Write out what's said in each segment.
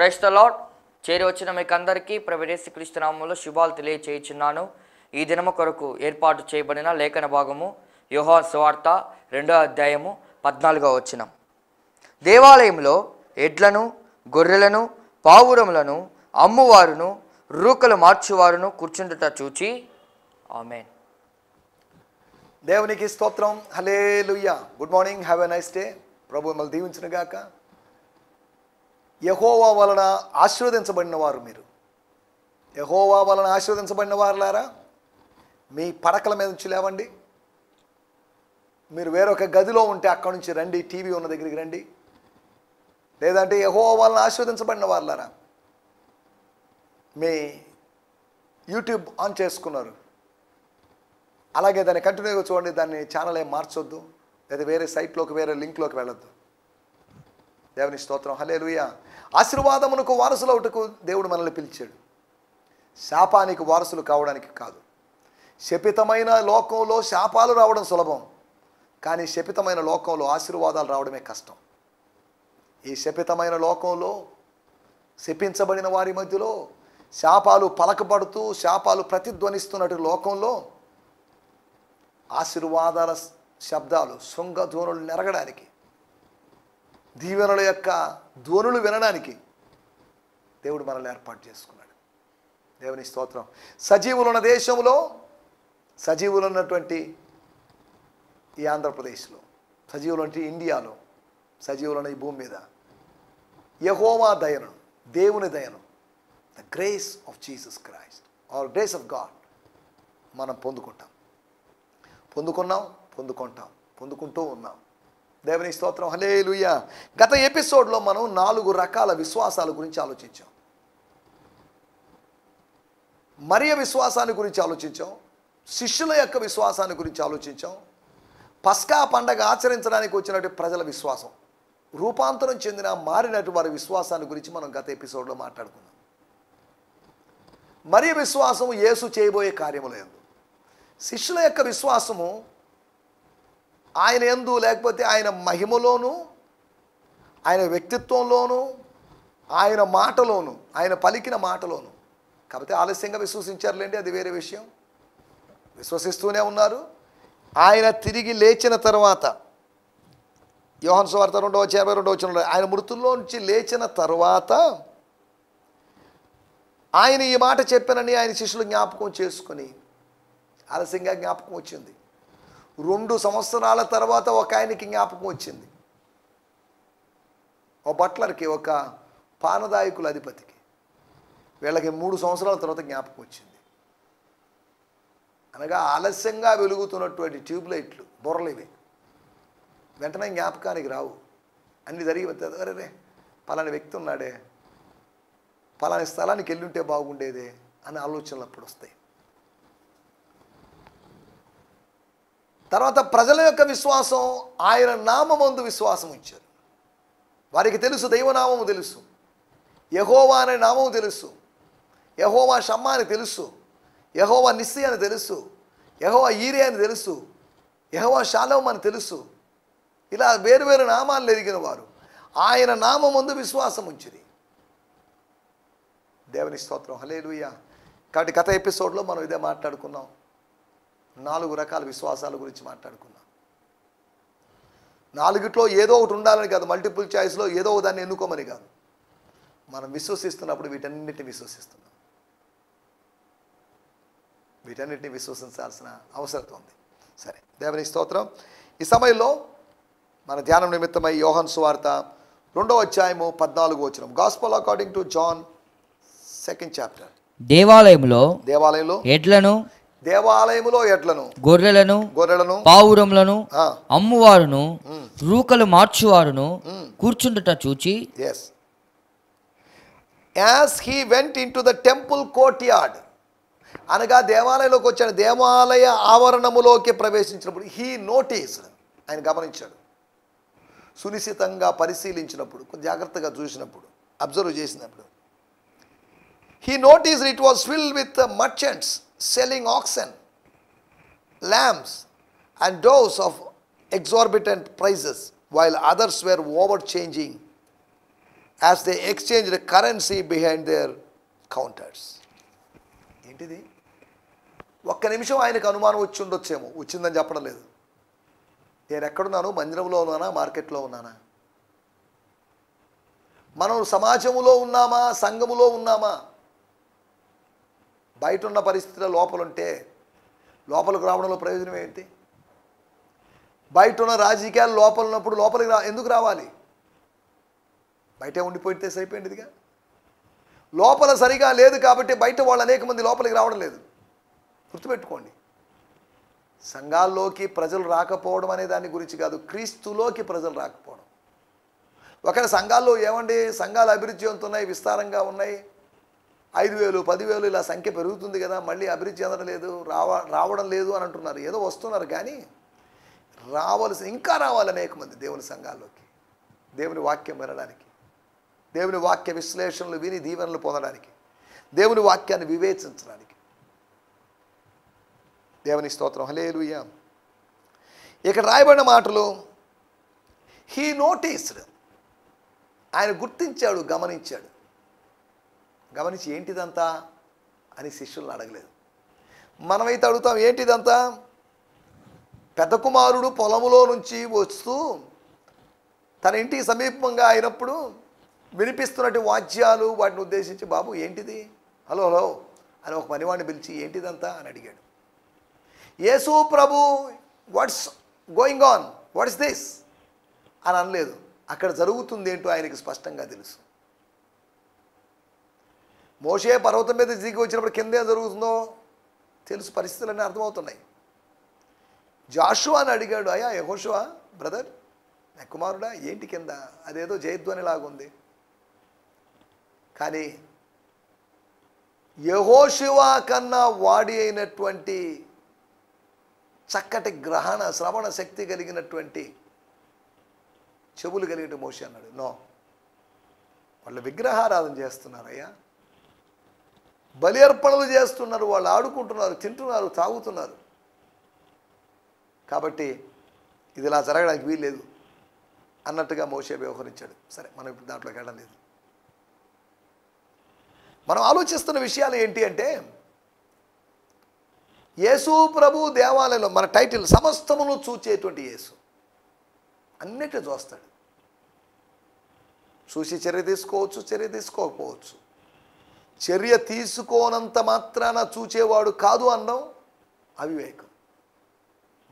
Praise the lord. చేరి వచ్చిన మీకు అందరికీ ప్రభువైన యేసుక్రీస్తు నామములో శుభాలు తెలియచేయుచున్నాను. ఈ దినము కొరకు ఏర్పాటు చేయబడిన లేఖన భాగము యోహాను సువార్త 2వ అధ్యాయము 14వ వచనం. దేవాలయంలో ఎడ్లను గొర్రెలను పావురములను అమ్మువారును రూకలు మార్చువారును కూర్చుండుట చూచి ఆమేన్. దేవునికి స్తోత్రం. హల్లెలూయా. Good morning, have a nice day. ప్రభు మిమ్మల్ని దీవించును గాక. యెహోవా వలన ఆశీర్వదించబడిన వారు మీరు. యెహోవా వలన ఆశీర్వదించబడిన వారులారా, మీ పడకల మీద నుంచి లేవండి. మీరు వేరొక గదిలో ఉంటే అక్కడి నుంచి రండి, టీవీ ఉన్న దగ్గరికి రండి. లేదంటే యెహోవా వలన ఆశీర్వదించబడిన వారులారా, మీ యూట్యూబ్ ఆన్ చేసుకున్నారు, అలాగే దాన్ని కంటిన్యూగా చూడండి. దాన్ని ఛానల్ ఏం మార్చొద్దు, లేదా వేరే సైట్లోకి వేరే లింక్లోకి వెళ్ళొద్దు. దేవుని స్తోత్రం. హల్లెలూయా. ఆశీర్వాదమునకు వారసులవుటకు దేవుడు మనల్ని పిలిచాడు, శాపానికి వారసులు కావడానికి కాదు. శపితమైన లోకంలో శాపాలు రావడం సులభం, కానీ శపితమైన లోకంలో ఆశీర్వాదాలు రావడమే కష్టం. ఈ శపితమైన లోకంలో శపించబడిన వారి మధ్యలో శాపాలు పలకబడుతూ శాపాలు ప్రతిధ్వనిస్తున్నట్టు లోకంలో ఆశీర్వాదాల శబ్దాలు శృంగధ్వనులు నెరగడానికి, దీవెనల యొక్క ధ్వనులు వినడానికి దేవుడు మనల్ని ఏర్పాటు చేసుకున్నాడు. దేవుని స్తోత్రం. సజీవులున్న దేశంలో, సజీవులు ఉన్నటువంటి ఈ ఆంధ్రప్రదేశ్లో, సజీవులు అంటే ఇండియాలో, సజీవులున్న ఈ భూమి మీద యెహోవా దయను, దేవుని దయను, the grace of Jesus Christ or grace of God మనం పొందుకుంటాం, పొందుకుంటూ ఉన్నాం. దేవుని స్తోత్రం. హల్లెలూయా. గత ఎపిసోడ్లో మనం 4 రకాల విశ్వాసాల గురించి ఆలోచించాం. మరియ విశ్వాసాన్ని గురించి ఆలోచించాం, శిష్యుల యొక్క విశ్వాసాన్ని గురించి ఆలోచించాం, పస్కా పండగ ఆచరించడానికి వచ్చినటువంటి ప్రజల విశ్వాసం, రూపాంతరం చెందిన మారినటువంటి వారి విశ్వాసాన్ని గురించి మనం గత ఎపిసోడ్లో మాట్లాడుకున్నాం. మరియ విశ్వాసము యేసు చేయబోయే కార్యముల యందు, శిష్యుల యొక్క విశ్వాసము ఆయన యందు, లేకపోతే ఆయన మహిమలోను, ఆయన వ్యక్తిత్వంలోను, ఆయన మాటలోను, ఆయన పలికిన మాటలోను. కాకపోతే ఆలస్యంగా విశ్వసించారులేండి, అది వేరే విషయం. విశ్వసిస్తూనే ఉన్నారు. ఆయన తిరిగి లేచిన తర్వాత, యోహాను సువార్త 2వ అధ్యాయం 22వ వచనంలో, ఆయన మృతుల్లో నుంచి లేచిన తర్వాత ఆయన ఈ మాట చెప్పానని ఆయన శిష్యులు జ్ఞాపకం చేసుకొని, ఆలస్యంగా జ్ఞాపకం వచ్చింది. 2 సంవత్సరాల తర్వాత ఒక ఆయనకి జ్ఞాపకం వచ్చింది, ఒక బట్లర్కి, ఒక పానదాయకుల అధిపతికి. వీళ్ళకి 3 సంవత్సరాల తర్వాత జ్ఞాపకం వచ్చింది. అనగా ఆలస్యంగా వెలుగుతున్నటువంటి ట్యూబ్లైట్లు, బొర్రలు ఇవి వెంటనే జ్ఞాపకానికి రావు. అన్ని జరిగి అరే పలాని వ్యక్తి ఉన్నాడే, పలాని స్థలానికి వెళ్ళుంటే బాగుండేదే అనే ఆలోచనలు అప్పుడు వస్తాయి. తర్వాత ప్రజల యొక్క విశ్వాసం, ఆయన నామమందు విశ్వాసం ఉంచారు. వారికి తెలుసు, దైవనామము తెలుసు, యెహోవా అనే నామము తెలుసు, యెహోవా షమ్మా అని తెలుసు, యెహోవా నిస్సి అని తెలుసు, యెహోవా ఈరే అని తెలుసు, యెహోవా షాలోమ్ అని తెలుసు. ఇలా వేరు నామాలు ఎరిగిన వారు ఆయన నామమందు విశ్వాసం ఉంచిరి. దేవుని స్తోత్రం. హల్లెలూయా. కాబట్టి గత ఎపిసోడ్లో మనం ఇదే మాట్లాడుకున్నాం. 4 రకాల విశ్వాసాల గురించి మాట్లాడుకున్నాం. 4ట్లో ఏదో ఒకటి ఉండాలని కాదు, మల్టిపుల్ చాయిస్లో ఏదో దాన్ని ఎన్నుకోమని కాదు. మనం విశ్వసిస్తున్నప్పుడు వీటన్నిటిని విశ్వసించాల్సిన అవసరం ఉంది. సరే, దేవుని స్తోత్రం. ఈ సమయంలో మన ధ్యానం నిమిత్తమై యోహాను సువార్త 2వ అధ్యాయము 14వ వచనం, gospel according to John 2nd chapter. దేవాలయంలో ఎడ్లను గొర్రెలను పావురములను అమ్మువారును రూకలు మార్చువారును కూర్చుండుట చూచి, as he went into the temple courtyard, అనగా దేవాలయంలోకి వచ్చాడు, దేవాలయ ఆవరణములోకి ప్రవేశించినప్పుడు హీ నోటీస్డ్, ఆయన గమనించాడు, సునిశ్చితంగా పరిశీలించినప్పుడు, కొంచెం జాగ్రత్తగా చూసినప్పుడు, అబ్జర్వ్ చేసినప్పుడు, he noticed it was filled with merchants selling oxen, lambs and doves of exorbitant prices, while others were overchanging as they exchange currency behind their counters. ఏంటిది? ఒక్క నిమిషం ఆయనకు అనుమానం వచ్చి ఉండొచ్చేమో, వచ్చిందని చెప్పడం లేదు. నేను ఎక్కడున్నాను? మందిరంలో ఉన్నానా? మార్కెట్లో ఉన్నానా? మనం సమాజంలో ఉన్నామా? సంఘములో ఉన్నామా? బయట ఉన్న పరిస్థితుల్లో లోపలుంటే లోపలికి రావడంలో ప్రయోజనం ఏంటి? బయట ఉన్న రాజకీయాలు లోపల ఉన్నప్పుడు లోపలికి ఎందుకు రావాలి? బయటే ఉండిపోయితే సరిపోయిందిగా. లోపల సరిగా లేదు కాబట్టి బయట వాళ్ళు అనేక మంది లోపలికి రావడం లేదు. గుర్తుపెట్టుకోండి, సంఘాల్లోకి ప్రజలు రాకపోవడం అనే దాని గురించి కాదు, క్రీస్తులోకి ప్రజలు రాకపోవడం. ఒకవేళ సంఘాల్లో ఏమండి, సంఘాలు అభివృద్ధి చెందుతున్నాయి, విస్తారంగా ఉన్నాయి, 5,000 10,000 ఇలా సంఖ్య పెరుగుతుంది కదా, మళ్ళీ అభివృద్ధి చెందడం లేదు, రావడం లేదు అని అంటున్నారు. ఏదో వస్తున్నారు కానీ ఇంకా రావాలి అనేక మంది దేవుని సంఘాల్లోకి, దేవుని వాక్యం వినడానికి, దేవుని వాక్య విశ్లేషణలు విని దీవెనలు పొందడానికి, దేవుని వాక్యాన్ని వివేచించడానికి. దేవుని స్తోత్రం, హల్లెలూయా. ఇక్కడ రాయబడిన మాటలు, హీ నోటీస్డ్, ఆయన గుర్తించాడు, గమనించాడు. గమనించి ఏంటిదంతా అని శిష్యులను అడగలేదు. మనమైతే అడుగుతాం, ఏంటిదంతా? పెద్ద కుమారుడు పొలములో నుంచి వస్తూ తన ఇంటికి సమీపంగా అయినప్పుడు వినిపిస్తున్నట్టు వాద్యాలు, వాటిని ఉద్దేశించి, బాబు ఏంటిది, హలో హలో అని ఒక పనివాడిని పిలిచి ఏంటిదంతా అని అడిగాడు. యేసు ప్రభు, what's going on, what's this అని అనలేదు. అక్కడ జరుగుతుంది ఏంటో ఆయనకి స్పష్టంగా తెలుసు. మోషే పర్వతం మీద దిగి వచ్చినప్పుడు కింద ఏం జరుగుతుందో తెలుసు, పరిస్థితులన్నీ అర్థమవుతున్నాయి. జాషువా అని అడిగాడు, అయ్యా యెహోషువా బ్రదర్, నా కుమారుడా ఏంటి కింద? అదేదో జయధ్వనిలాగుంది. కానీ యెహోషువా కన్నా వాడి అయినటువంటి చక్కటి గ్రహణ శ్రవణ శక్తి కలిగినటువంటి చెవులు కలిగిన మోషే అన్నాడు, నో, వాళ్ళు విగ్రహారాధన చేస్తున్నారయ్యా, బలి అర్పణలు చేస్తున్నారు, వాళ్ళు ఆడుకుంటున్నారు, తింటున్నారు, తాగుతున్నారు, కాబట్టి ఇది ఇలా జరగడానికి వీల్లేదు అన్నట్టుగా మోషే వ్యవహరించాడు. సరే, మనం ఇప్పుడు దాంట్లోకి వెళ్ళడం లేదు. మనం ఆలోచిస్తున్న విషయాలు ఏంటి అంటే, యేసు ప్రభు దేవాలయంలో, మన టైటిల్ సమస్తమును చూచేటువంటి యేసు, అన్నిటిని చూస్తాడు. చూసి చర్య తీసుకోవచ్చు, చర్య తీసుకోకపోవచ్చు. చర్య తీసుకోనంత మాత్రాన చూచేవాడు కాదు అనడం అవివేకం.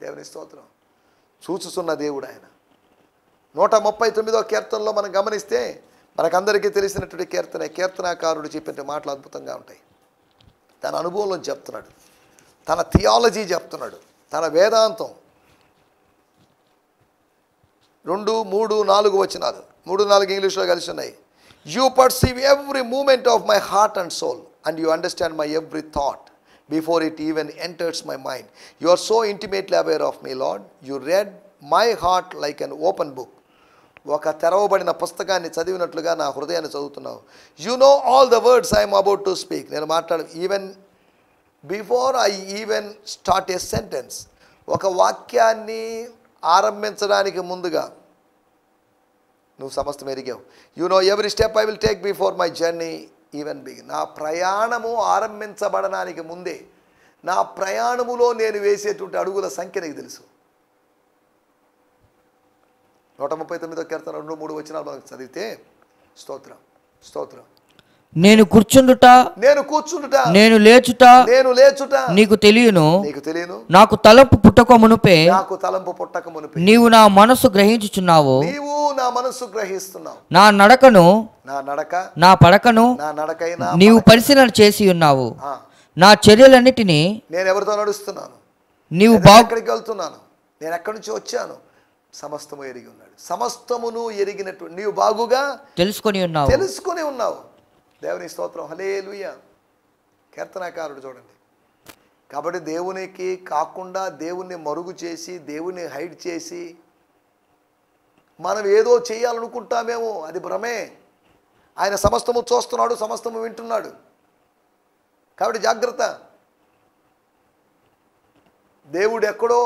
దేవుని స్తోత్రం. చూచుచున్న దేవుడు ఆయన. 139వ కీర్తనలో మనం గమనిస్తే మనకందరికీ తెలిసినటువంటి కీర్తనాకారుడు చెప్పిన మాటలు అద్భుతంగా ఉంటాయి. తన అనుభవంలో చెప్తున్నాడు, తన థియాలజీ చెప్తున్నాడు, తన వేదాంతం. 2, 3, 4 వచనాలు, 3, 4 ఇంగ్లీష్లో కలిసి ఉన్నాయి. You perceive every movement of my heart and soul, and you understand my every thought before it even enters my mind. You are so intimately aware of me, Lord. You read my heart like an open book. ఒక తెరవబడిన పుస్తకాన్ని చదివినట్లుగా నా హృదయాన్ని చదువుతున్నావు. You know all the words I am about to speak. నేను even before I even start a sentence, ఒక వాక్యాన్ని ఆరంభించడానికి ముందుగా నువ్వు సమస్తం ఎరిగావు. You know every step I will take before my journey even begin. నా ప్రయాణము ఆరంభించబడడానికి ముందే, నా ప్రయాణములో నేను వేసేటువంటి అడుగుల సంఖ్య నీకు తెలుసు. 139వ కీర్తన 2, 3 వచనాలు మనకు చదివితే, స్తోత్రం స్తోత్రం. నేను కూర్చుండుట, నేను లేచుట నీకు తెలియను, నాకు తలంపు పుట్టక మునుపే నీవు నా మనసు గ్రహించుచున్నావు. నా నడకను నా పడకను నీవు పరిశీలన చేసి ఉన్నావు. నా చర్యలన్నిటినీ నేను ఎవరితో నడుస్తున్నాను, నీవు ఎక్కడికి వెళ్తున్నాను, నేను ఎక్కడి నుంచి వచ్చాను, సమస్తము ఎరిగి ఉన్నాడు. సమస్తమును ఎరిగినట్టు నీవు బాగుగా తెలుసుకొని ఉన్నావు. దేవుని స్తోత్రం, హల్లెలూయా. కీర్తనాకారుడు చూడండి. కాబట్టి దేవునికి కాకుండా దేవుణ్ణి మరుగు చేసి, దేవుణ్ణి హైడ్ చేసి మనం ఏదో చేయాలనుకుంటామేమో, అది భ్రమే. ఆయన సమస్తము చూస్తున్నాడు, సమస్తము వింటున్నాడు. కాబట్టి జాగ్రత్త. దేవుడు ఎక్కడో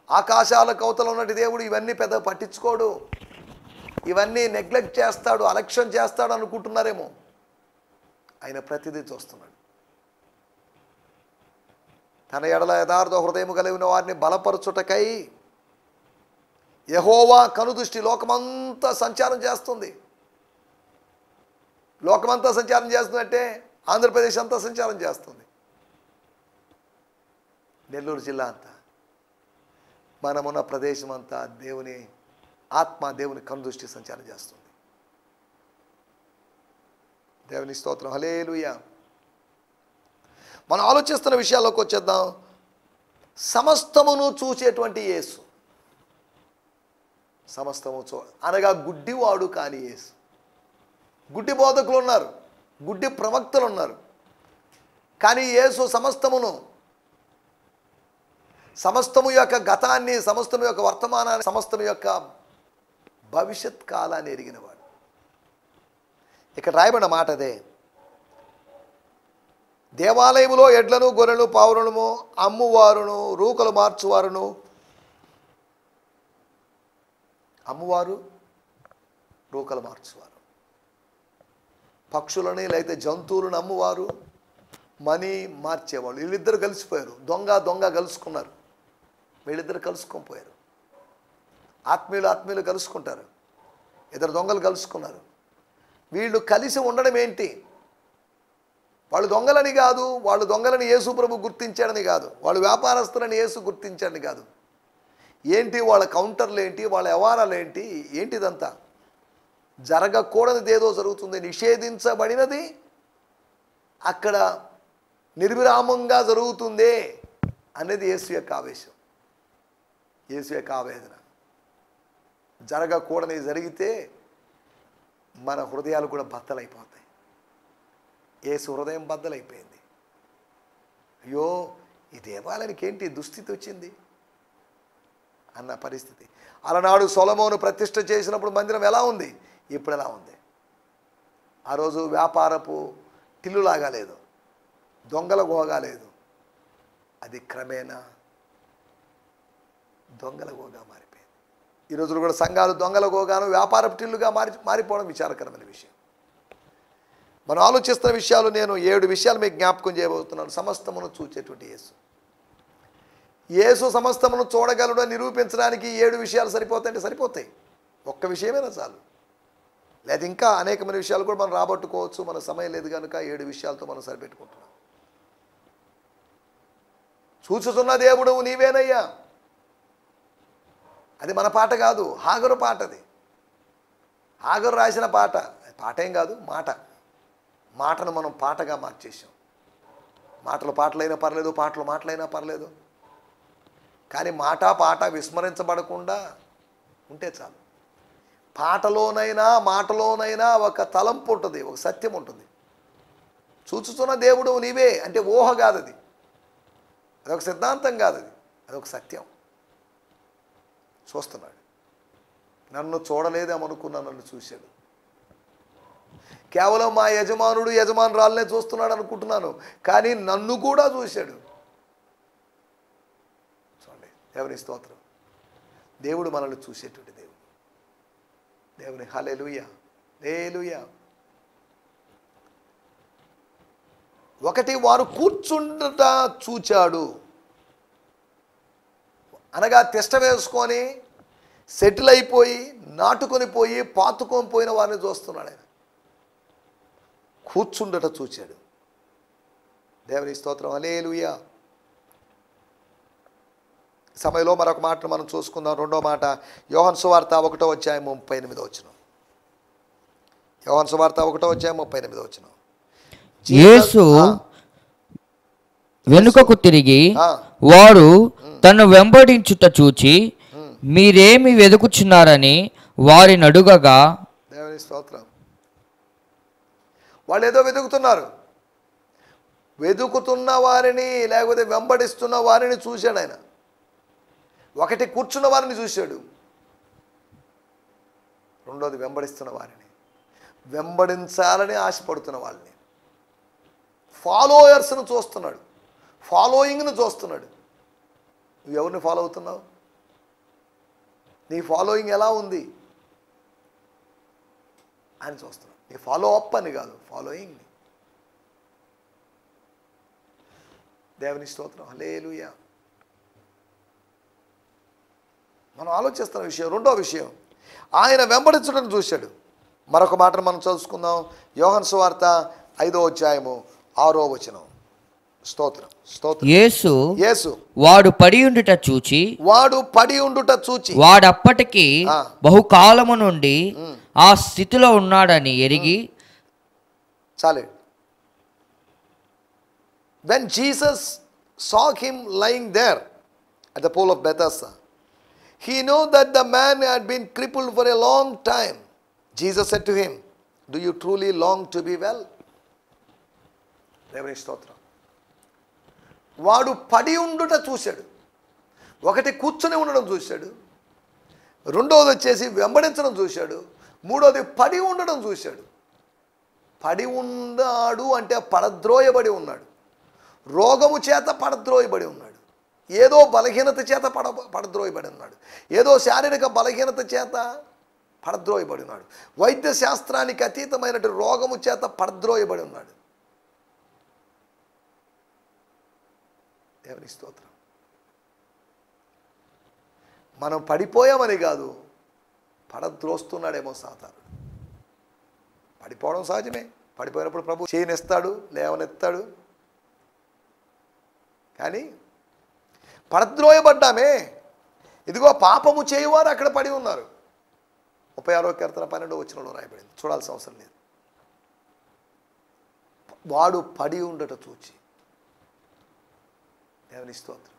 ఆకాశాల కవతలో ఉన్నట్టు దేవుడు ఇవన్నీ పెద్ద పట్టించుకోడు. ఇవన్నీ నెగ్లెక్ట్ చేస్తాడు, అలక్ష్యం చేస్తాడు అనుకుంటున్నారేమో. ఆయన ప్రతిదీ చూస్తున్నాడు. తన ఎడల యథార్థ హృదయము కలిగిన వారిని బలపరచుటకై యెహోవా కనుదృష్టి లోకమంతా సంచారం చేస్తుంది. లోకమంతా సంచారం చేస్తుందంటే ఆంధ్రప్రదేశ్ అంతా సంచారం చేస్తుంది, నెల్లూరు జిల్లా అంతా, మనమున్న ప్రదేశం అంతా దేవుని ఆత్మ, దేవుని కనుదృష్టి సంచారం చేస్తుంది. దేవుని స్తోత్రం, హల్లెలూయా. మనం ఆలోచిస్తున్న విషయాల్లోకి వచ్చేద్దాం. సమస్తమును చూసేటువంటి యేసు, సమస్తము అనగా గుడ్డివాడు కాని యేసు. గుడ్డి బోధకులు ఉన్నారు, గుడ్డి ప్రవక్తలు ఉన్నారు, కానీ యేసు సమస్తము యొక్క గతాన్ని, సమస్తము యొక్క వర్తమానాన్ని, సమస్తము యొక్క భవిష్యత్ కాలాన్ని ఎరిగినవాడు. ఇక్కడ రాయబడిన మాట అదే. దేవాలయములో ఎడ్లను గొర్రెలు పావురము అమ్మువారును రూకలు మార్చువారును, అమ్మువారు రూకలు మార్చువారు, పక్షులని లేకపోతే జంతువులను అమ్మువారు, మనీ మార్చేవాళ్ళు, వీళ్ళిద్దరు కలిసిపోయారు. దొంగ కలుసుకున్నారు, వీళ్ళిద్దరు కలుసుకొని పోయారు. ఆత్మీయులు కలుసుకుంటారు, ఇద్దరు దొంగలు కలుసుకున్నారు. వీళ్ళు కలిసి ఉండడం ఏంటి? వాళ్ళు దొంగలని కాదు, వాళ్ళు దొంగలని యేసు ప్రభు గుర్తించాడని కాదు, వాళ్ళు వ్యాపారస్తులని యేసు గుర్తించాడని కాదు. ఏంటి వాళ్ళ కౌంటర్లు ఏంటి, వాళ్ళ వ్యవహారాలు ఏంటి? ఏంటిదంతా జరగకూడనిది ఏదో జరుగుతుంది, నిషేధించబడినది అక్కడ నిర్విరామంగా జరుగుతుందే అనేది యేసు యొక్క ఆవేశం, యేసు యొక్క ఆవేదన. జరగకూడనిది జరిగితే మన హృదయాలు కూడా బద్దలైపోతాయి. యేసు హృదయం బద్దలైపోయింది. అయ్యో, ఈ దేవాలయానికి ఏంటి దుస్థితి వచ్చింది అన్న పరిస్థితి. అలనాడు సొలొమోను ప్రతిష్ఠ చేసినప్పుడు మందిరం ఎలా ఉంది, ఇప్పుడు ఎలా ఉంది? ఆ రోజు వ్యాపారపు టిల్లులాగా లేదు, దొంగల గోగా లేదు, అది క్రమేణా దొంగల గోగా మారిపోయింది. ఈ రోజులు కూడా సంఘాలు దొంగల గోగాను వ్యాపారపు టిల్లుగా మారిపోవడం విచారకరమైన విషయం. మనం ఆలోచిస్తున్న విషయాలు, నేను 7 విషయాలు మీకు జ్ఞాపకం చేయబోతున్నాను. సమస్తమును చూచేటువంటి యేసు సమస్తమును చూడగలడు నిరూపించడానికి 7 విషయాలు సరిపోతాయంటే సరిపోతాయి. ఒక్క విషయమైనా చాలు. లేదా ఇంకా అనేకమైన విషయాలు కూడా మనం రాబట్టుకోవచ్చు. మన సమయం లేదు కనుక 7 విషయాలతో మనం సరిపెట్టుకుంటున్నాం. చూచుతున్న దేవుడు నీవేనయ్యా, అది మన పాట కాదు, హాగరు పాట. అది హాగరు రాసిన పాట. పాటేం కాదు, మాటను మనం పాటగా మార్చేసాం. మాటలు పాటలైనా పర్లేదు, పాటలు మాటలైనా పర్లేదు, కానీ పాట విస్మరించబడకుండా ఉంటే చాలు. మాటలోనైనా ఒక తలంపు ఉంటుంది, ఒక సత్యం ఉంటుంది. చూచుతున్న దేవుడు నీవే అంటే ఊహ కాదు, అదొక సిద్ధాంతం కాదు, అదొక సత్యం. చూస్తున్నాడు. నన్ను చూడలేదేమనుకున్నా, నన్ను చూశాడు. కేవలం మా యజమానురాలనే చూస్తున్నాడు అనుకుంటున్నాను, కానీ నన్ను కూడా చూశాడు. చూడండి, దేవుని స్తోత్రం. దేవుడు మనల్ని చూసేటువంటి దేవుని హల్లెలూయా, హల్లెలూయా. ఒకటి, వారు కూర్చుండట చూచాడు, అనగా తిష్ట వేసుకొని సెటిల్ అయిపోయి నాటుకొని పోయి పాతుకొని పోయిన వారిని చూస్తున్నాడు. ఆయన కూర్చుండట చూచాడు. దేవుని స్తోత్రం, హల్లెలూయా. సమయంలో మరొక మాట మనం చూసుకుందాం. 2వ మాట, యోహాను సువార్త 1వ అధ్యాయం 38వ వచనం. యోహాను సువార్త 1వ అధ్యాయం 38వ వచనం. యేసు వెనుకకు తిరిగి వారు తను వెంబడించుట చూచి మీరేమి వెదుకుచున్నారని వారిని అడుగగా, దేవుని స్తోత్రం, వాళ్ళు ఏదో వెతుకుతున్నారు. వెతుకుతున్న వారిని లేకపోతే వెంబడిస్తున్న వారిని చూశాడు ఆయన. ఒకటి, కూర్చున్న వారిని చూశాడు. రెండోది, వెంబడిస్తున్న వారిని, వెంబడించాలని ఆశపడుతున్న వాళ్ళని, ఫాలోయర్స్ను చూస్తున్నాడు, ఫాలోయింగ్ను చూస్తున్నాడు. నువ్వు ఎవరిని ఫాలో అవుతున్నావు? నీ ఫాలోయింగ్ ఎలా ఉంది? అని చూస్తున్నాడు. నీ ఫాలో అప్ అని కాదు, ఫాలోయింగ్. దేవుని స్తోత్రం, హల్లెలూయా. మనం ఆలోచిస్తున్న విషయం, రెండో విషయం, ఆయన వెంబడించడం చూశాడు. మరొక మాటను మనం చదువుకుందాం. యోహాను సువార్త 5వ అధ్యాయము 6వ వచనం. స్తోత్రం, స్తోత్రం. యేసు వాడు పడి ఉండుట చూచి వాడప్పటికి బహుకాలము నుండి ఆ స్థితిలో ఉన్నాడని ఎరిగి. చాలే. When Jesus saw him lying there at the pool of Bethesda, he knew that the man had been crippled for a long time. Jesus said to him, "Do you truly long to be well?" దేవుని స్తోత్రం. వాడు పడి ఉండుట చూశాడు. ఒకటి కూర్చొని ఉండడం చూశాడు, రెండవది వచ్చేసి వెంబడించడం చూశాడు, మూడవది పడి ఉండడం చూశాడు. పడి ఉన్నాడు అంటే పడద్రోయబడి ఉన్నాడు, రోగము చేత పడద్రోయబడి ఉన్నాడు, ఏదో బలహీనత చేత పడద్రోయబడి ఉన్నాడు, ఏదో శారీరక బలహీనత చేత పడద్రోయబడి ఉన్నాడు, వైద్య శాస్త్రానికి అతీతమైనటువంటి రోగము చేత పడద్రోయబడి ఉన్నాడు. దేవుని స్తోత్రం. మనం పడిపోయామని కాదు, పడద్రోస్తున్నాడేమో సాతానుడు. పడిపోవడం సహజమే. పడిపోయినప్పుడు ప్రభు చేయనిస్తాడు, లేవనెత్తాడు. కానీ పడద్రోయబడ్డామే. ఇదిగో పాపము చేయువారు అక్కడ పడి ఉన్నారు. 36వ కీర్తన 12వ వచనంలో రాయబడింది, చూడాల్సిన అవసరం లేదు. వాడు పడి ఉండట చూచి. దేవుని స్తోత్రం.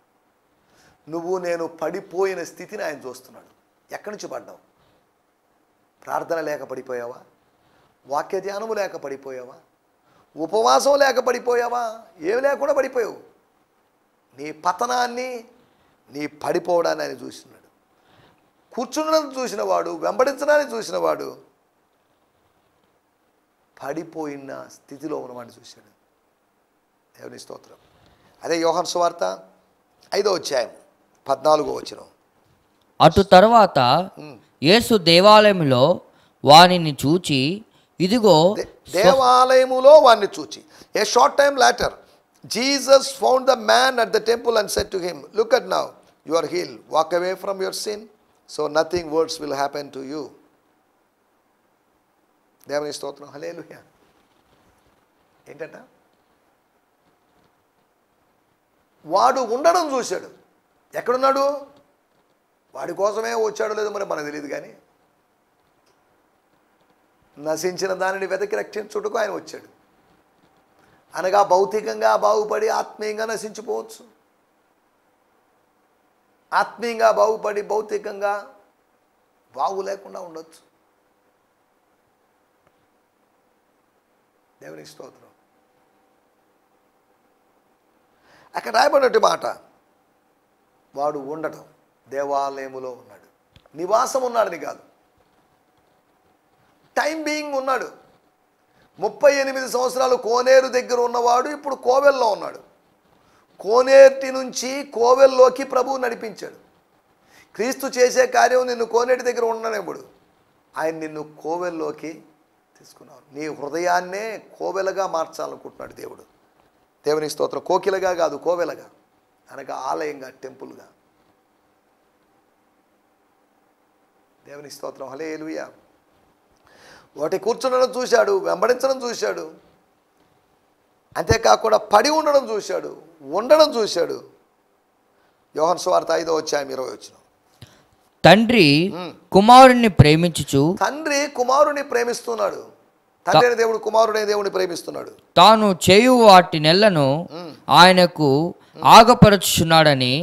నువ్వు నేను పడిపోయిన స్థితిని ఆయన చూస్తున్నాడు. ఎక్కడి నుంచి పడ్డావు? ప్రార్థన లేక పడిపోయావా? వాక్య ధ్యానము లేక పడిపోయావా? ఉపవాసం లేక పడిపోయావా? ఏమి లేకుండా పడిపోయావు. నీ పతనాన్ని, నీ పడిపోవడాన్ని ఆయన చూస్తున్నాడు. కూర్చున్నది చూసినవాడు, వెంబడించడాన్ని చూసినవాడు పడిపోయిన స్థితిలో ఉన్నవాడిని చూశాడు. దేవుని స్తోత్రం. అదే యోహాను సువార్త 5వ అధ్యాయం 14వ వచనం. అటు తర్వాత యేసు దేవాలయంలో వానిని చూచి, ఇదిగో. దేవాలయములో వాణ్ణి చూచి. A short time later, Jesus found the man at the temple and said to him, "Look at now, you are healed. Walk away from your sin, so nothing worse will happen to you." దేవుని స్తోత్రం, హల్లెలూయా. ఏంటంట? వాడు ఉండడం చూశాడు. ఎక్కడున్నాడు? వాడి కోసమే వచ్చాడో లేదో మరి మనకు తెలియదు, కానీ నశించిన దానిని వెతకి రక్షించుటకు ఆయన వచ్చాడు. అనగా భౌతికంగా బాగుపడి ఆత్మీయంగా నశించిపోవచ్చు, ఆత్మీయంగా బాగుపడి భౌతికంగా బాగు లేకుండా ఉండొచ్చు. దేవునికి స్తోత్రం. అక్కడ రాయబడినట్టు మాట, వాడు ఉండటం, దేవాలయములో ఉన్నాడు, నివాసం ఉన్నాడని కాదు, టైం బీయింగ్ ఉన్నాడు. 38 సంవత్సరాలు కోనేరు దగ్గర ఉన్నవాడు ఇప్పుడు కోవెల్లో ఉన్నాడు. కోనేటి నుంచి కోవెల్లోకి ప్రభువు నడిపించాడు. క్రీస్తు చేసే కార్యం నిన్ను కోనేటి దగ్గర ఉండనివ్వడు, ఆయన నిన్ను కోవెల్లోకి తీసుకున్నాడు. నీ హృదయాన్నే కోవెలగా మార్చాలనుకుంటున్నాడు దేవుడు. దేవుని స్తోత్రం. కోకిలగా కాదు, కోవెలగా, అనగా ఆలయంగా, టెంపుల్గా. దేవుని స్తోత్రం, హల్లెలూయా. వాటి కూర్చుండడం చూశాడు, వెంబడించడం చూశాడు, అంతేకాకుండా పడి ఉండడం చూశాడు, ఉండడం చూశాడు. యోహాను సువార్త 5వ అధ్యాయం 20వ వచనం. తండ్రి కుమారుణ్ణి ప్రేమించుచు. తండ్రి కుమారుని ప్రేమిస్తున్నాడు. తండ్రి అయిన దేవుడు కుమారుడైన దేవుని ప్రేమిస్తున్నాడు. తాను చేయు వాటి నెలను ఆయనకు ఆగపరచుచున్నాడని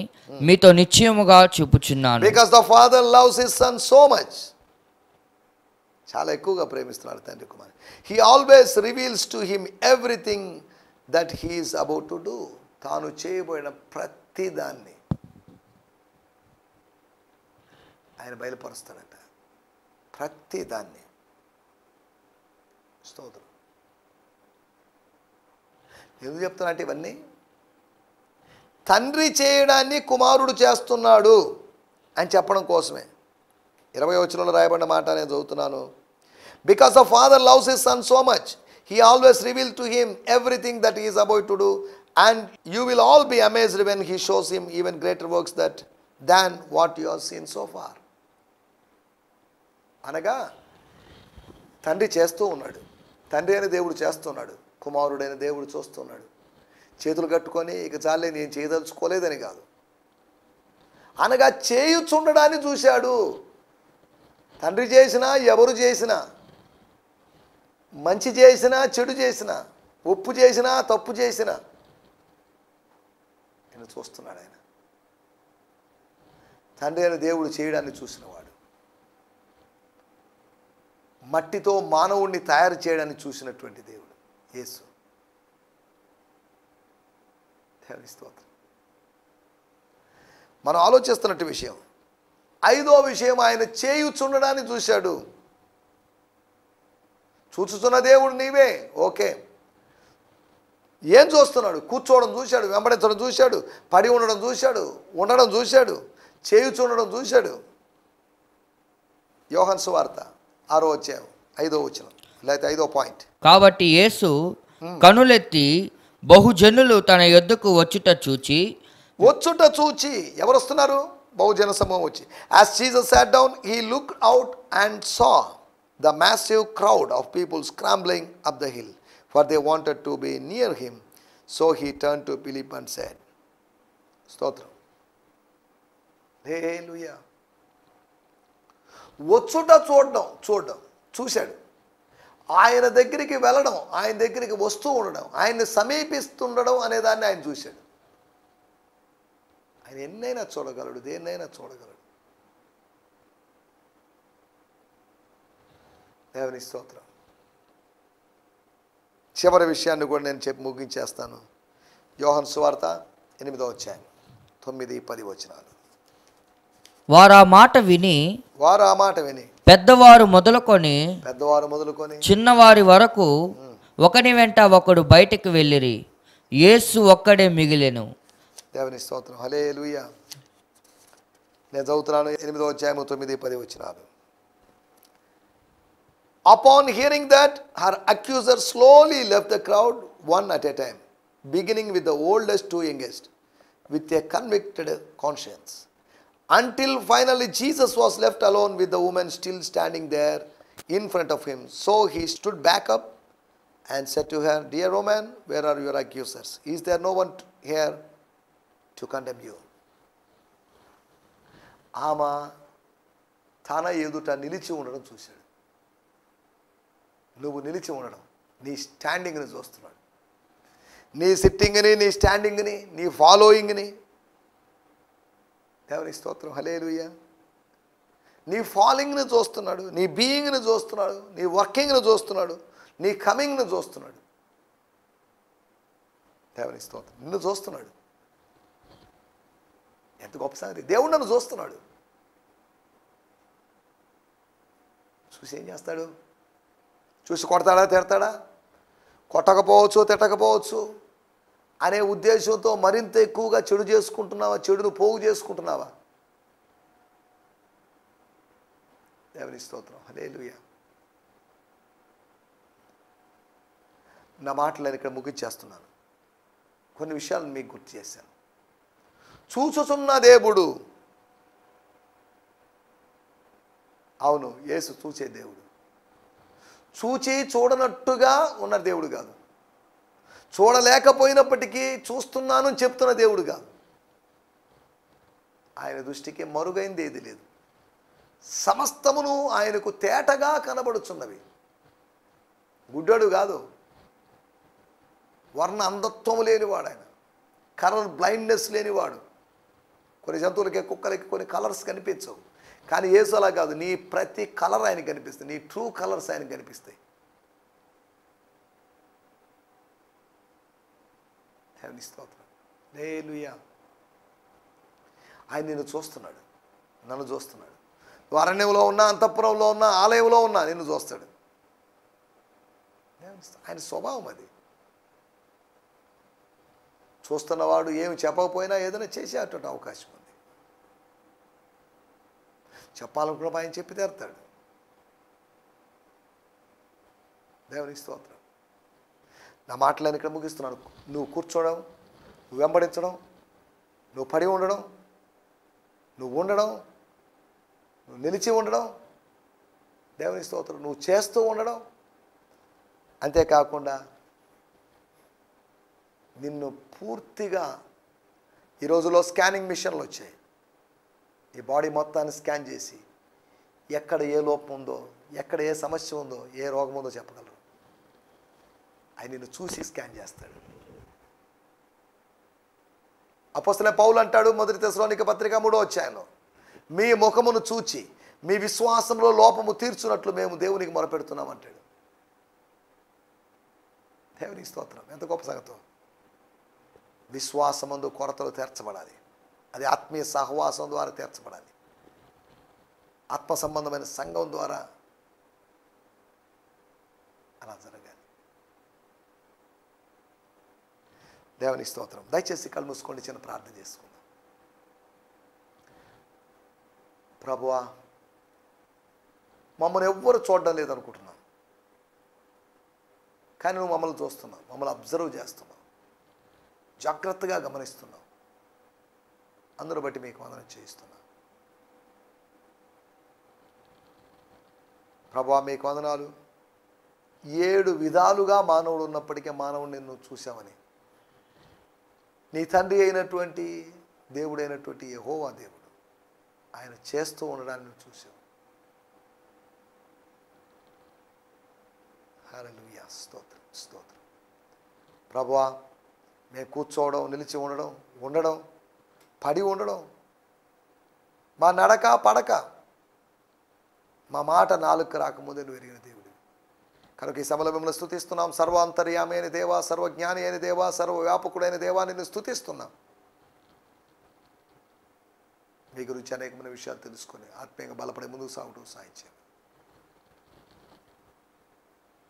మీతో నిశ్చయముగా చెప్పుచున్నాను. Because the father loves his son so much. చాలా ఎక్కువగా ప్రేమిస్తున్నాడు తండ్రి కుమారుడు. He always reveals to him everything that he is about to do. తాను చేయబోయిన ప్రతి దాన్ని ఆయన బయలుపరుస్తాడట, ప్రతి దాన్ని. స్తోత్రం. ఎందుకు చెప్తానంటే ఇవన్నీ తండ్రి చేయడాన్ని కుమారుడు చేస్తున్నాడు అని చెప్పడం కోసమే. 20వ వచనంలో రాయబడిన మాట నేను చదువుతున్నాను. Because the Father loves his Son so much, he always revealed to him everything that he is about to do, and you will all be amazed when he shows him even greater works than what you have seen so far. అనగా తండ్రి చేస్తూ ఉన్నాడు, తండ్రి అయిన దేవుడు చేస్తున్నాడు, కుమారుడైన దేవుడు చూస్తున్నాడు. చేతులు కట్టుకొని ఇక చాలే నేను చేయదలుచుకోలేదని కాదు, అనగా చేయుచుండడాన్ని చూశాడు. తండ్రి చేసినా ఎవరు చేసినా, మంచి చేసినా చెడు చేసినా, ఒప్పు చేసినా తప్పు చేసినా నేను చూస్తున్నాడు. ఆయన తండ్రి అయిన దేవుడు చేయడాన్ని చూసినవాడు, మట్టితో మానవుణ్ణి తయారు చేయడాన్ని చూసినటువంటి దేవుడు యేసు. దేవుని స్తోత్రం. మనం ఆలోచిస్తున్నట్టు విషయం, ఐదో విషయం, ఆయన చేయుచుండడాన్ని చూశాడు. చూచుచున్న దేవుడు నీవే, ఓకే. ఏం చూస్తున్నాడు? కూర్చోవడం చూశాడు, వెంబడించడం చూశాడు, పడి ఉండడం చూశాడు, ఉండడం చూశాడు, చేయుచుండడం చూశాడు. యోహాను సువార్త 6వ అధ్యాయం 5వ వచనం, లేకపోతే 5వ పాయింట్. కాబట్టి యేసు కనులెత్తి బహుజనులు తన యొద్దకు వచ్చుట చూచి ఎవరు వస్తున్నారు? బహుజన సమూహం వచ్చి. As Jesus sat down, he looked out and saw the massive crowd of people scrambling up the hill, for they wanted to be near him. So he turned to Philip and said, స్తోత్రం, హల్లెలూయా. వచ్చుట చూశాడు. ఆయన దగ్గరికి వెళ్ళడం, ఆయన దగ్గరికి వస్తూ ఉండడం, ఆయన్ని సమీపిస్తుండడం అనేదాన్ని ఆయన చూశాడు. ఆయన ఎన్నైనా చూడగలడు, దేన్నైనా చూడగలడు. దేవుని స్తోత్రం. చివరి విషయాన్ని కూడా నేను చెప్పి ముగించేస్తాను. యోహాను సువార్త 8వ అధ్యాయం 9-10 వచనాలు. వారు ఆ మాట విని పెద్దవారు మొదలుకొని చిన్నవారి వరకు ఒకని వెంట ఒకడు బయటకు వెళ్ళిరి. యేసు ఒక్కడే మిగిలెను. దేవుని స్తోత్రం, హల్లెలూయా. నేను చదువుతున్నాను 8వ అధ్యాయం 9-10 వచనాలు. Upon hearing that, her accuser slowly left the crowd one at a time, beginning with the oldest to youngest, with a convicted conscience, until finally Jesus was left alone with the woman still standing there in front of him. So he stood back up and said to her, "Dear woman, where are your accusers? Is there no one here to condemn you?" ఆమె తన ఎదుట నిలిచి ఉండడం చూశాడు. నువ్వు నిలిచి ఉండడం, నీ స్టాండింగ్ని చూస్తున్నాడు. నీ సిట్టింగ్ని, నీ స్టాండింగ్ని, నీ ఫాలోయింగ్ని. దేవుని స్తోత్రం, హల్లెలూయా. నీ ఫాలోయింగ్ని చూస్తున్నాడు, నీ బీయింగ్ని చూస్తున్నాడు, నీ వర్కింగ్ని చూస్తున్నాడు, నీ కమింగ్ని చూస్తున్నాడు. దేవుని స్తోత్రం, నిన్ను చూస్తున్నాడు. ఎంత గొప్ప సంగతి! దేవుడు నన్ను చూస్తున్నాడు. చూసి ఏం చేస్తాడు? చూసి కొడతాడా, తిడతాడా? కొట్టకపోవచ్చు, తిట్టకపోవచ్చు అనే ఉద్దేశంతో మరింత ఎక్కువగా చెడు చేసుకుంటున్నావా? చెడును పోగు చేసుకుంటున్నావా? దేవుని స్తోత్రం, హల్లెలూయా. నా మాటలు నేను ఇక్కడ ముగించేస్తున్నాను. కొన్ని విషయాలను మీకు గుర్తు చేశాను. చూచుచున్న దేవుడు, అవును, యేసు చూసే దేవుడు. చూచి చూడనట్టుగా ఉన్న దేవుడు కాదు. చూడలేకపోయినప్పటికీ చూస్తున్నాను చెప్తున్న దేవుడు కాదు. ఆయన దృష్టికి మరుగైంది ఏది లేదు. సమస్తమును ఆయనకు తేటగా కనబడుచున్నవి. గుడ్డడు కాదు, వర్ణ అంధత్వము లేనివాడు ఆయన, కలర్ బ్లైండ్నెస్ లేనివాడు. కొన్ని జంతువులకి, కుక్కలకి కొన్ని కలర్స్ కనిపించవు, కానీ యేసు అలా కాదు. నీ ప్రతి కలర్ ఆయన కనిపిస్తుంది, నీ ట్రూ కలర్స్ ఆయన కనిపిస్తాయి. దేవుని స్తోత్రం, హల్లెలూయా. ఆయన నిన్ను చూస్తున్నాడు, నన్ను చూస్తున్నాడు. నువ్వు అరణ్యంలో ఉన్నా, అంతఃపురంలో ఉన్నా, ఆలయంలో ఉన్నా నిన్ను చూస్తాడు. ఆయన స్వభావం అది. చూస్తున్నవాడు ఏమి చెప్పకపోయినా ఏదైనా చేసేటువంటి అవకాశం ఉంది. చెప్పాలనుకున్నప్పుడు ఆయన చెప్పి తీరుతాడు. దేవునికి స్తోత్రం. నా మాటలను ఇక్కడ ముగిస్తున్నాను. నువ్వు కూర్చోవడం, నువ్వు వెంబడించడం, నువ్వు పడి ఉండడం, నువ్వు ఉండడం, నువ్వు నిలిచి ఉండడం, దేవునికి స్తోత్రం, నువ్వు చేస్తూ ఉండడం, అంతేకాకుండా నిన్ను పూర్తిగా ఈ రోజులో స్కానింగ్ మిషన్లు వచ్చాయి. ఈ బాడీ మొత్తాన్ని స్కాన్ చేసి ఎక్కడ ఏ లోపం ఉందో, ఎక్కడ ఏ సమస్య ఉందో, ఏ రోగం ఉందో చెప్పగలరు. ఆయన నిన్ను చూసి స్కాన్ చేస్తాడు. అపోస్తలుడైన పౌలు అంటాడు మొదటి తెస్సలోనిక పత్రిక 3వ అధ్యాయంలో, మీ ముఖమును చూచి మీ విశ్వాసంలో లోపము తీర్చున్నట్లు మేము దేవునికి మొరపెడుతున్నాం అంటాడు. దేవునికి స్తోత్రం. ఎంత గొప్ప సంగతో. విశ్వాసమందు కొరతలు తీర్చబడాలి. అది ఆత్మీయ సహవాసం ద్వారా తీర్చబడాలి. ఆత్మ సంబంధమైన సంఘం ద్వారా అలా జరగాలి. దేవునికి స్తోత్రం. దయచేసి కళ్ళు మూసుకోండి, చిన్న ప్రార్థన చేసుకుందాం. ప్రభువా, మమ్మల్ని ఎవ్వరు చూడడం లేదనుకుంటున్నాం, కానీ నువ్వు మమ్మల్ని చూస్తున్నావు, మమ్మల్ని అబ్జర్వ్ చేస్తున్నావు, జాగ్రత్తగా గమనిస్తున్నావు. అందరూ బట్టి మీకు వందనం చేయిస్తున్నా. ప్రభువా, మీకు వందనాలు. 7 విధాలుగా మానవుడు ఉన్నప్పటికీ మానవుడిని నువ్వు చూసావని, నీ తండ్రి అయినటువంటి దేవుడైనటువంటి యెహోవా దేవుడు ఆయన చేస్తూ ఉండడాన్ని నువ్వు చూసావు. హల్లెలూయా. స్తోత్రం, స్తోత్రం. ప్రభువా, మేము కూర్చోవడం, నిలిచి ఉండడం, ఉండడం, పడి ఉండడం, మా నడక పడక, మా మాట నాలుగు రాకముందే నువ్వు ఎరిగిన దేవుడు కనుక ఈ సమయంలో మిమ్మల్ని స్తుతిస్తున్నాం. సర్వాంతర్యామి అయిన దేవా, సర్వజ్ఞాని అయిన దేవా, సర్వవ్యాపకుడైన దేవా, నిన్ను స్తుతిస్తున్నాం. మీ గురించి అనేకమైన విషయాలు తెలుసుకొని ఆత్మీయంగా బలపడే ముందుకు సాగుతూ సాయించాం.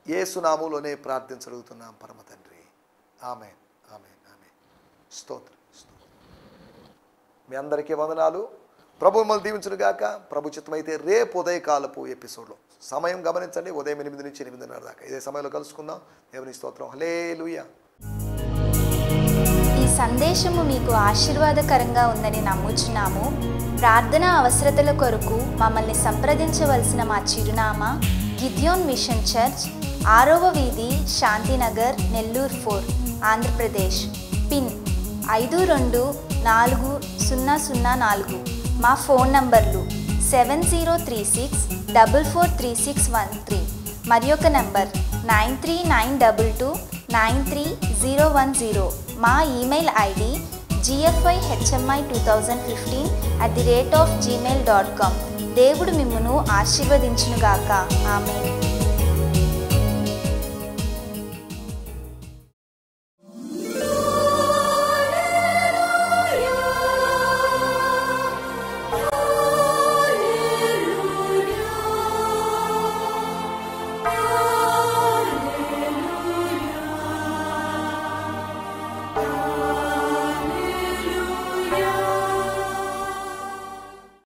యేసు నామములోనే ప్రార్థించగలుగుతున్నాం పరమ తండ్రి. ఆమేన్, ఆమేన్, ఆమేన్. స్తోత్రం, స్తోత్రం. మీ అందరికీ వందనాలు. ప్రభు మిమ్మల్ని దీవించును గాక. ప్రభు చిత్తమైతే రేపు ఉదయకాలపు ఎపిసోడ్లో సమయం గమనించండి, ఉదయం 8 నుంచి 8:30 దాకా ఇదే సమయంలో కలుసుకుందాం. దేవుని స్తోత్రం. హల్లెలూయా. ఈ సందేశము మీకు ఆశీర్వాదకరంగా ఉందని నమ్ముచున్నాము. ప్రార్థన అవసరతల కొరకు మమ్మల్ని సంప్రదించవలసిన మా చిరునామా గిద్యోన్ మిషన్ చర్చ్, 6వ వీధి, శాంతినగర్, నెల్లూరు 4, ఆంధ్రప్రదేశ్. పిన్ 524004. మా ఫోన్ నంబర్లు 7036443613 మరి ఒక నంబర్ 9392293010. మా ఈమెయిల్ ఐడి gfihmi2015@gmail.com. దేవుడు మిమ్మును ఆశీర్వదించునుగాక. ఆమేన్.